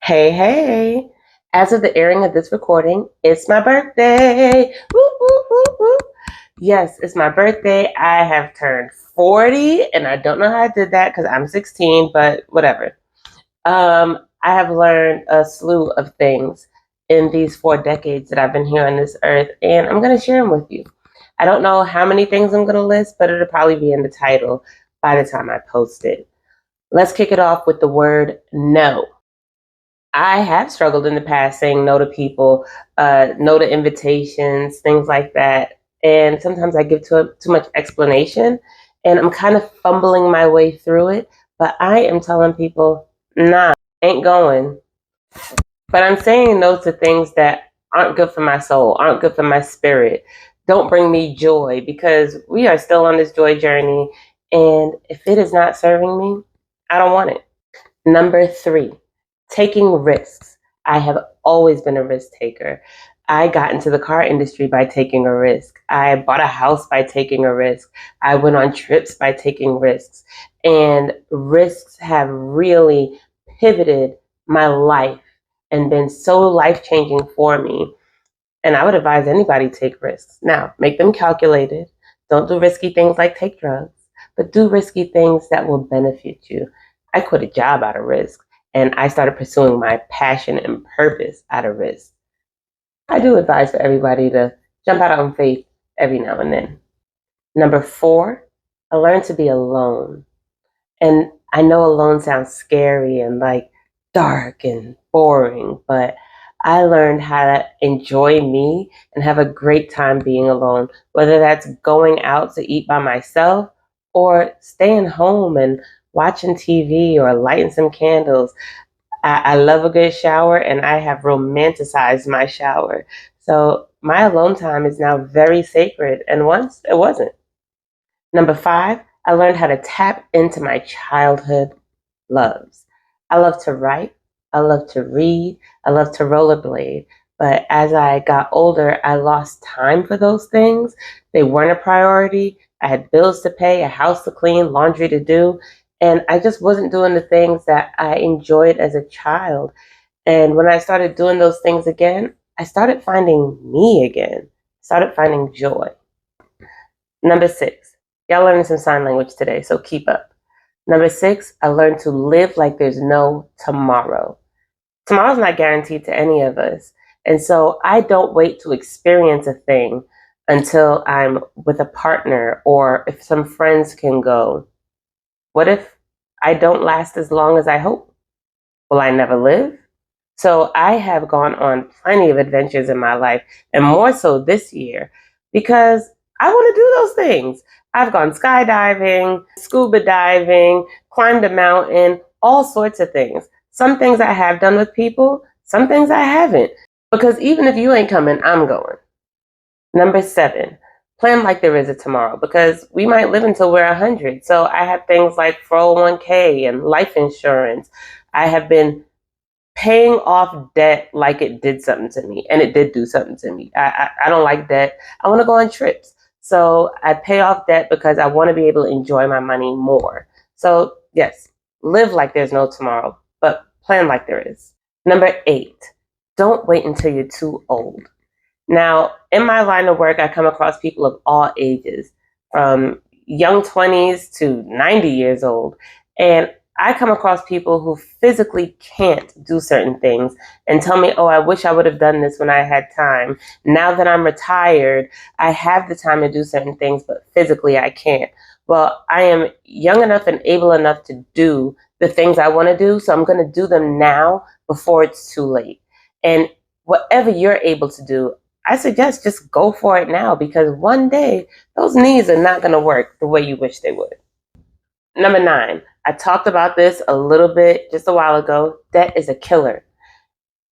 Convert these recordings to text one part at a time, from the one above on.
Hey, hey. As of the airing of this recording, it's my birthday. Woo, woo, woo, woo. Yes, it's my birthday. I have turned 40, and I don't know how I did that because I'm 16, but whatever. I have learned a slew of things in these 4 decades that I've been here on this earth, and I'm going to share them with you. I don't know how many things I'm going to list, but it'll probably be in the title by the time I post it. Let's kick it off with the word no. I have struggled in the past saying no to people, no to invitations, things like that. And sometimes I give too much explanation and I'm kind of fumbling my way through it. But I am telling people, nah, ain't going. But I'm saying no to things that aren't good for my soul, aren't good for my spirit, don't bring me joy because we are still on this joy journey. And if it is not serving me, I don't want it. Number 3, taking risks. I have always been a risk taker. I got into the car industry by taking a risk. I bought a house by taking a risk. I went on trips by taking risks. And risks have really pivoted my life and been so life changing for me. And I would advise anybody to take risks. Now, make them calculated. Don't do risky things like take drugs, but do risky things that will benefit you. I quit a job out of risk, and I started pursuing my passion and purpose out of risk. I do advise for everybody to jump out on faith every now and then. Number 4, I learned to be alone. And I know alone sounds scary and like dark and boring, but I learned how to enjoy me and have a great time being alone, whether that's going out to eat by myself or staying home and watching TV or lighting some candles. I love a good shower and I have romanticized my shower. So my alone time is now very sacred, and once it wasn't. Number 5, I learned how to tap into my childhood loves. I love to write. I love to read. I love to rollerblade. But as I got older, I lost time for those things. They weren't a priority. I had bills to pay, a house to clean, laundry to do. And I just wasn't doing the things that I enjoyed as a child. And when I started doing those things again, I started finding me again, started finding joy. Number 6, y'all learning some sign language today, so keep up. Number 6, I learned to live like there's no tomorrow. Tomorrow's not guaranteed to any of us. And so I don't wait to experience a thing until I'm with a partner or if some friends can go. What if I don't last as long as I hope? Will I never live? So I have gone on plenty of adventures in my life, and more so this year, because I want to do those things. I've gone skydiving, scuba diving, climbed a mountain, all sorts of things. Some things I have done with people, some things I haven't. Because even if you ain't coming, I'm going. Number 7, plan like there is a tomorrow, because we might live until we're 100. So I have things like 401k and life insurance. I have been paying off debt like it did something to me, and it did do something to me. I don't like debt. I want to go on trips. So I pay off debt because I want to be able to enjoy my money more. So yes, live like there's no tomorrow, but plan like there is. Number 8, don't wait until you're too old. Now, in my line of work, I come across people of all ages, from young 20s to 90 years old. And I come across people who physically can't do certain things and tell me, oh, I wish I would have done this when I had time. Now that I'm retired, I have the time to do certain things, but physically I can't. Well, I am young enough and able enough to do the things I want to do, so I'm going to do them now before it's too late. And whatever you're able to do, I suggest just go for it now, because one day those knees are not going to work the way you wish they would. Number 9, I talked about this a little bit just a while ago. Debt is a killer.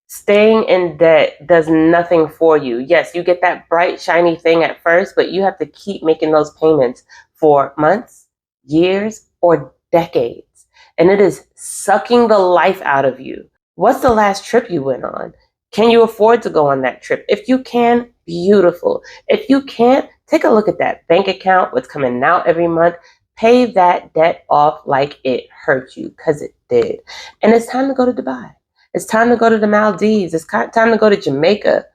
Staying in debt does nothing for you. Yes, you get that bright, shiny thing at first, but you have to keep making those payments for months, years, or decades. And it is sucking the life out of you. What's the last trip you went on? Can you afford to go on that trip? If you can, beautiful. If you can't, take a look at that bank account, what's coming out every month. Pay that debt off like it hurt you, because it did. And it's time to go to Dubai. It's time to go to the Maldives. It's time to go to Jamaica.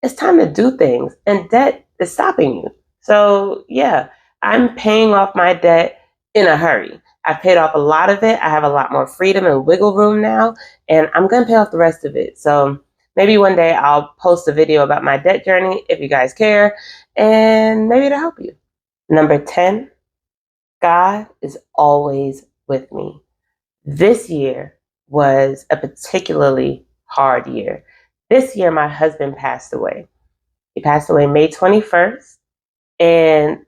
It's time to do things, and debt is stopping you. So yeah, I'm paying off my debt in a hurry. I've paid off a lot of it. I have a lot more freedom and wiggle room now, and I'm going to pay off the rest of it. So maybe one day I'll post a video about my debt journey if you guys care, and maybe it'll help you. Number 10, God is always with me. This year was a particularly hard year. This year, my husband passed away. He passed away May 21st, and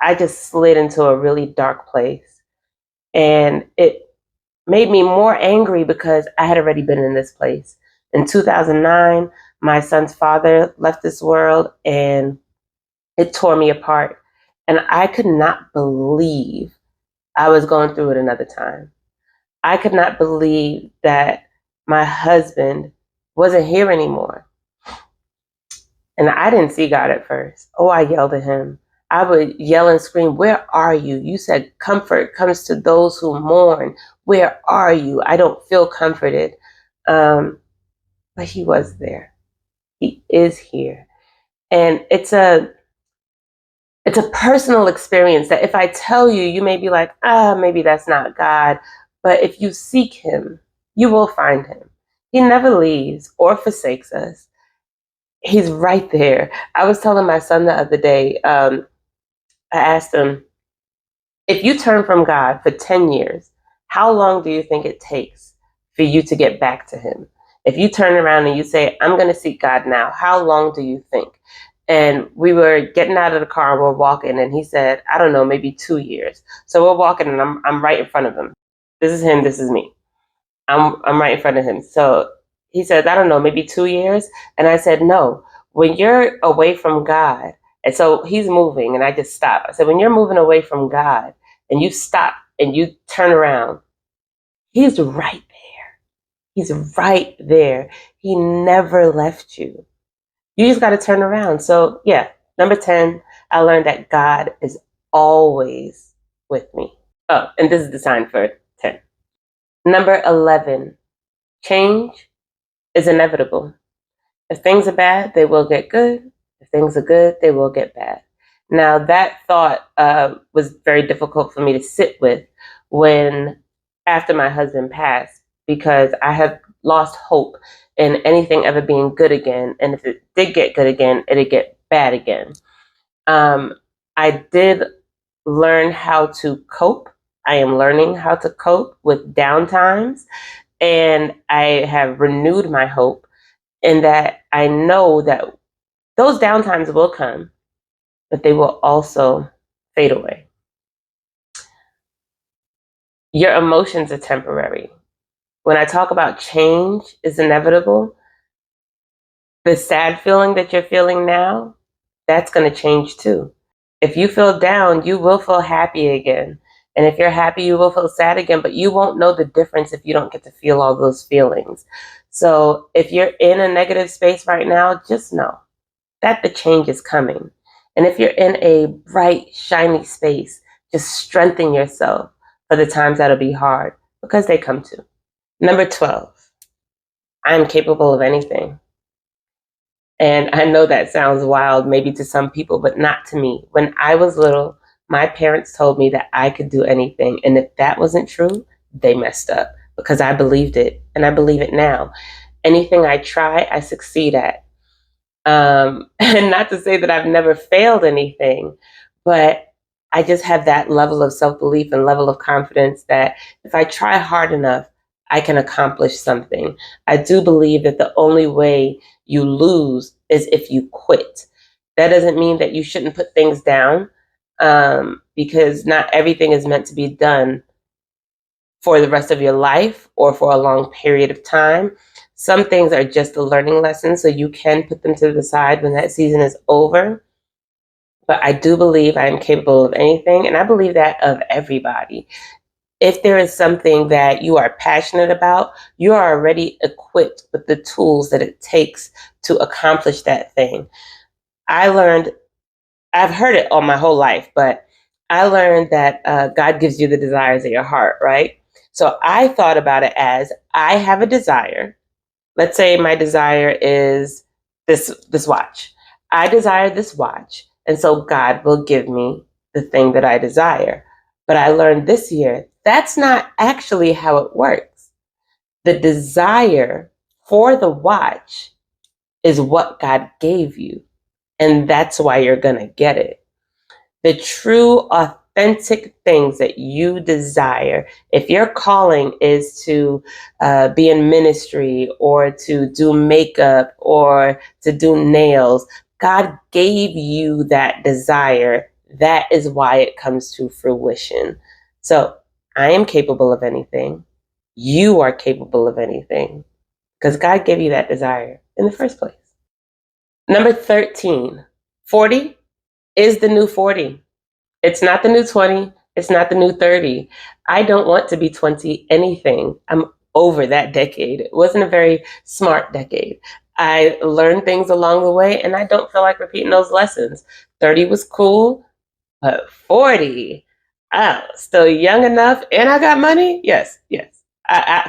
I just slid into a really dark place. And it made me more angry because I had already been in this place. In 2009, my son's father left this world, and it tore me apart. And I could not believe I was going through it another time. I could not believe that my husband wasn't here anymore. And I didn't see God at first. Oh, I yelled at him. I would yell and scream, "Where are you? You said comfort comes to those who mourn. Where are you? I don't feel comforted." But he was there. He is here. And it's a personal experience that if I tell you, you may be like, maybe that's not God. But if you seek him, you will find him. He never leaves or forsakes us. He's right there. I was telling my son the other day, I asked him, if you turn from God for 10 years, how long do you think it takes for you to get back to him? If you turn around and you say, I'm going to seek God now, how long do you think? And we were getting out of the car and we're walking, and he said, I don't know, maybe 2 years. So we're walking, and I'm right in front of him. This is him, this is me. I'm right in front of him. So he says, I don't know, maybe 2 years. And I said, no, when you're away from God, and so he's moving, and I just stop. I said, when you're moving away from God and you stop and you turn around, he's right there. He's right there. He never left you. You just got to turn around. So yeah, number 10, I learned that God is always with me. Oh, and this is the sign for 10. Number 11, change is inevitable. If things are bad, they will get good. If things are good, they will get bad. Now, that thought was very difficult for me to sit with after my husband passed, because I have lost hope in anything ever being good again. And if it did get good again, it'd get bad again. I did learn how to cope. I am learning how to cope with downtimes. And I have renewed my hope in that I know that those downtimes will come, but they will also fade away. Your emotions are temporary. When I talk about change is inevitable, the sad feeling that you're feeling now, that's going to change too. If you feel down, you will feel happy again. And if you're happy, you will feel sad again, but you won't know the difference if you don't get to feel all those feelings. So if you're in a negative space right now, just know that the change is coming. And if you're in a bright, shiny space, just strengthen yourself for the times that'll be hard, because they come too. Number 12, I am capable of anything. And I know that sounds wild maybe to some people, but not to me. When I was little, my parents told me that I could do anything. And if that wasn't true, they messed up, because I believed it, and I believe it now. Anything I try, I succeed at. And not to say that I've never failed anything, but I just have that level of self-belief and level of confidence that if I try hard enough, I can accomplish something. I do believe that the only way you lose is if you quit. That doesn't mean that you shouldn't put things down, because not everything is meant to be done for the rest of your life or for a long period of time. Some things are just a learning lesson, so you can put them to the side when that season is over. But I do believe I am capable of anything, and I believe that of everybody. If there is something that you are passionate about, you are already equipped with the tools that it takes to accomplish that thing. I've heard it all my whole life, but I learned that God gives you the desires of your heart, right? So I thought about it as I have a desire. Let's say my desire is this watch. I desire this watch, and so God will give me the thing that I desire. But I learned this year that's not actually how it works. The desire for the watch is what God gave you, and that's why you're going to get it. The true, authentic things that you desire. If your calling is to be in ministry or to do makeup or to do nails, God gave you that desire. That is why it comes to fruition. So I am capable of anything. You are capable of anything because God gave you that desire in the first place. Number 13, 40 is the new 40. It's not the new 20. It's not the new 30. I don't want to be 20 anything. I'm over that decade. It wasn't a very smart decade. I learned things along the way, and I don't feel like repeating those lessons. 30 was cool, but 40, oh, still young enough, and I got money? Yes, yes.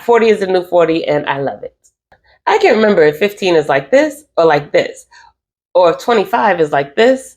40 is the new 40, and I love it. I can't remember if 15 is like this or like this, or if 25 is like this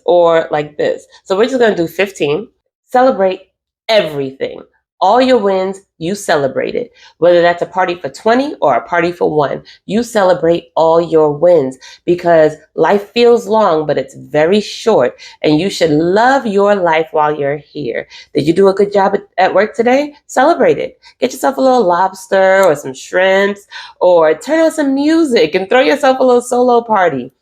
or like this. So we're just going to do 15. Celebrate everything. All your wins, you celebrate it. Whether that's a party for 20 or a party for 1, you celebrate all your wins because life feels long, but it's very short. And you should love your life while you're here. Did you do a good job at work today? Celebrate it. Get yourself a little lobster or some shrimps, or turn on some music and throw yourself a little solo party.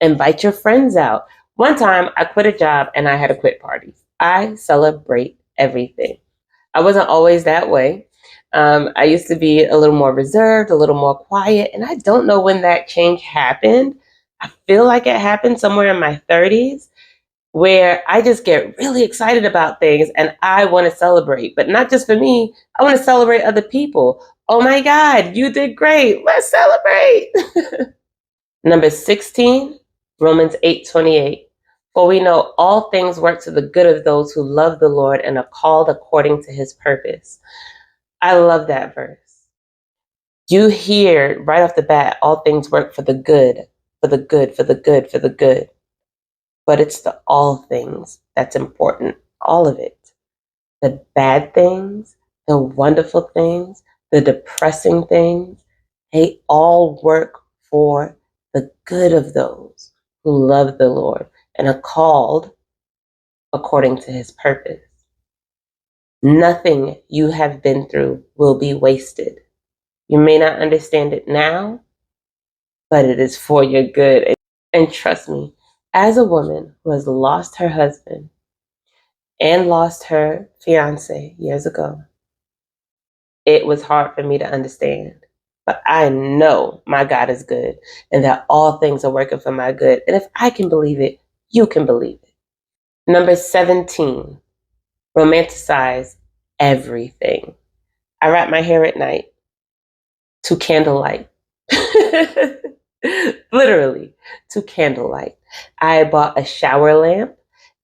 Invite your friends out. One time I quit a job and I had a quit party. I celebrate everything. I wasn't always that way. I used to be a little more reserved, a little more quiet, and I don't know when that change happened. I feel like it happened somewhere in my 30s where I just get really excited about things and I want to celebrate, but not just for me. I want to celebrate other people. Oh my God, you did great. Let's celebrate. Number 16, Romans 8:28. For we know all things work to the good of those who love the Lord and are called according to his purpose. I love that verse. You hear right off the bat, all things work for the good, for the good, for the good, for the good. But it's the all things that's important, all of it. The bad things, the wonderful things, the depressing things, they all work for the good of those who love the Lord and are called according to his purpose. Nothing you have been through will be wasted. You may not understand it now, but it is for your good. And trust me, as a woman who has lost her husband and lost her fiance years ago, it was hard for me to understand. But I know my God is good and that all things are working for my good. And if I can believe it, you can believe it. Number 17, romanticize everything. I wrap my hair at night to candlelight. Literally, to candlelight. I bought a shower lamp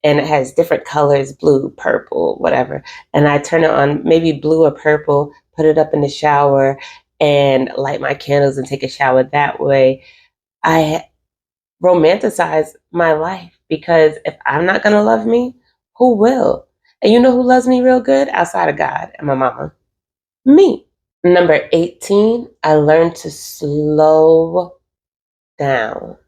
and it has different colors, blue, purple, whatever. And I turn it on, maybe blue or purple, put it up in the shower and light my candles and take a shower that way. I romanticize my life because if I'm not going to love me, who will? And you know who loves me real good outside of God and my mama? Me. Number 18, I learned to slow down.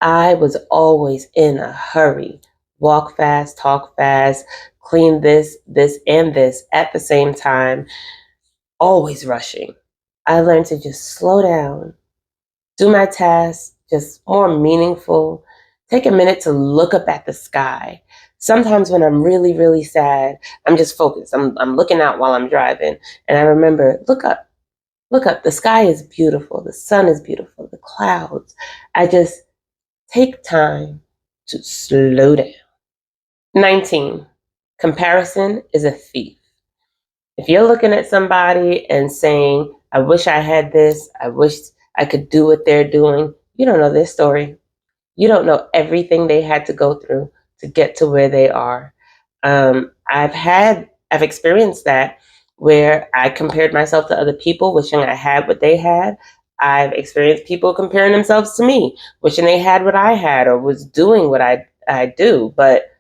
I was always in a hurry. Walk fast, talk fast, clean this, and this at the same time, always rushing. I learned to just slow down, do my tasks just more meaningful, take a minute to look up at the sky. Sometimes when I'm really, really sad, I'm just focused. I'm looking out while I'm driving, and I remember, look up. Look up. The sky is beautiful. The sun is beautiful. The clouds. I just take time to slow down. 19. Comparison is a thief. If you're looking at somebody and saying, I wish I had this, I wish I could do what they're doing, you don't know their story. You don't know everything they had to go through to get to where they are. I've had I've experienced that where I compared myself to other people, wishing I had what they had. I've experienced people comparing themselves to me, wishing they had what I had or was doing what I do. But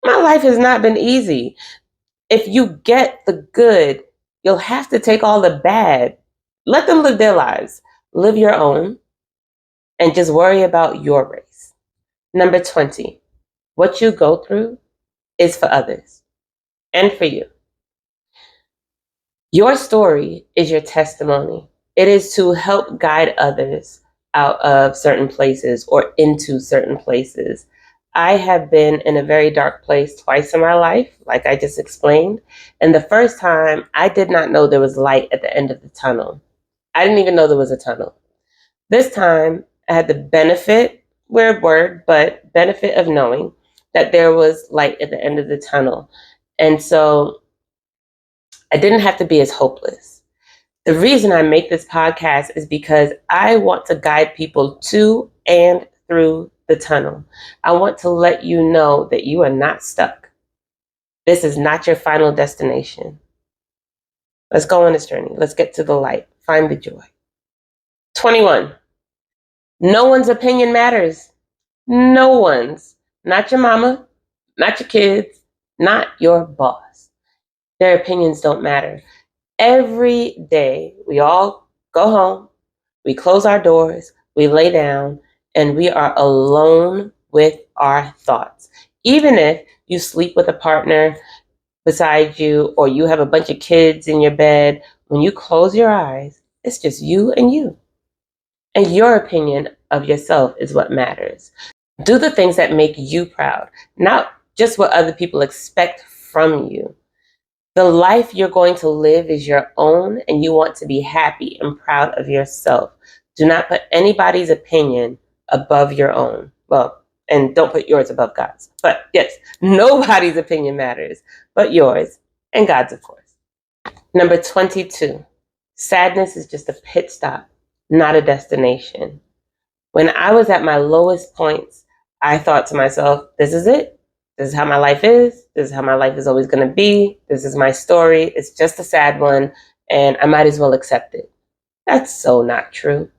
my life has not been easy. If you get the good, you'll have to take all the bad. Let them live their lives. Live your own and just worry about your race. Number 20, what you go through is for others and for you. Your story is your testimony. It is to help guide others out of certain places or into certain places. I have been in a very dark place twice in my life, like I just explained. And the first time, I did not know there was light at the end of the tunnel. I didn't even know there was a tunnel. This time, I had the benefit, weird word, but benefit of knowing that there was light at the end of the tunnel. And so I didn't have to be as hopeless. The reason I make this podcast is because I want to guide people to and through the tunnel. I want to let you know that you are not stuck. This is not your final destination. Let's go on this journey. Let's get to the light. Find the joy. 21. No one's opinion matters. No one's. Not your mama, not your kids, not your boss. Their opinions don't matter. Every day, we all go home, we close our doors, we lay down, and we are alone with our thoughts. Even if you sleep with a partner beside you or you have a bunch of kids in your bed, when you close your eyes, it's just you and you. And your opinion of yourself is what matters. Do the things that make you proud, not just what other people expect from you. The life you're going to live is your own, and you want to be happy and proud of yourself. Do not put anybody's opinion above your own. Well, and don't put yours above God's. But yes, nobody's opinion matters but yours and God's, of course. Number 22, sadness is just a pit stop, not a destination. When I was at my lowest points, I thought to myself, this is it. This is how my life is. This is how my life is always going to be. This is my story. It's just a sad one, and I might as well accept it. That's so not true.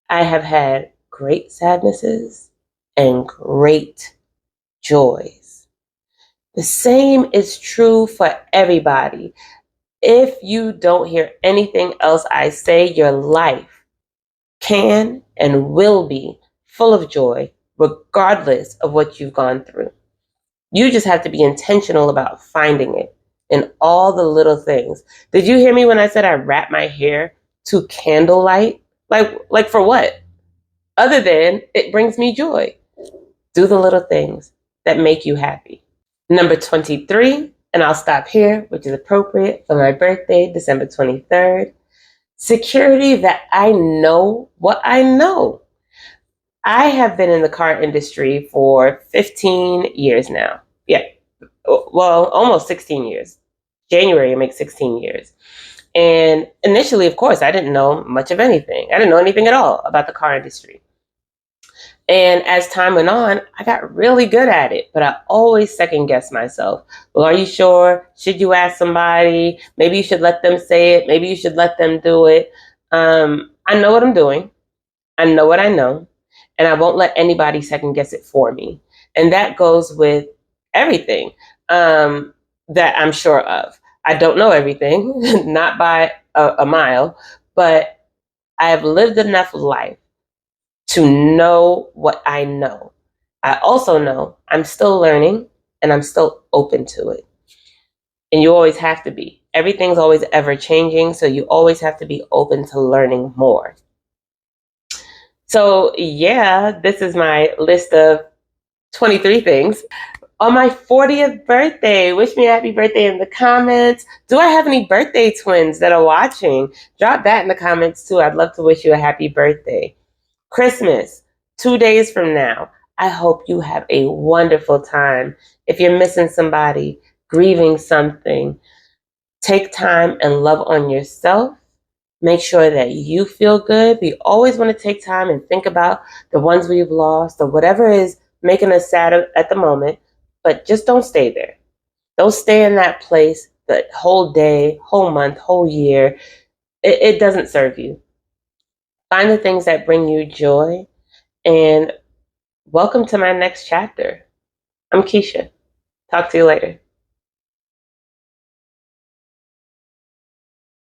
I have had great sadnesses and great joys. The same is true for everybody. If you don't hear anything else I say, your life can and will be full of joy, regardless of what you've gone through. You just have to be intentional about finding it in all the little things. Did you hear me when I said I wrap my hair to candlelight? Like for what? Other than it brings me joy. Do the little things that make you happy. Number 23, and I'll stop here, which is appropriate for my birthday, December 23rd. Security that I know what I know. I have been in the car industry for 15 years now. Yeah, well, almost 16 years. January makes 16 years. And initially, of course, I didn't know much of anything. I didn't know anything at all about the car industry. And as time went on, I got really good at it, but I always second guessed myself. Well, are you sure? Should you ask somebody? Maybe you should let them say it. Maybe you should let them do it. I know what I'm doing. I know what I know, and I won't let anybody second guess it for me. And that goes with everything that I'm sure of. I don't know everything, not by a mile, but I have lived enough life to know what I know. I also know I'm still learning and I'm still open to it. And you always have to be. Everything's always ever changing, so you always have to be open to learning more. So yeah, this is my list of 23 things. On my 40th birthday, wish me a happy birthday in the comments. Do I have any birthday twins that are watching? Drop that in the comments too. I'd love to wish you a happy birthday. Christmas, 2 days from now. I hope you have a wonderful time. If you're missing somebody, grieving something, take time and love on yourself. Make sure that you feel good. We always want to take time and think about the ones we've lost or whatever is making us sad at the moment, but just don't stay there. Don't stay in that place the whole day, whole month, whole year. It doesn't serve you. Find the things that bring you joy, and welcome to my next chapter. I'm Keisha. Talk to you later.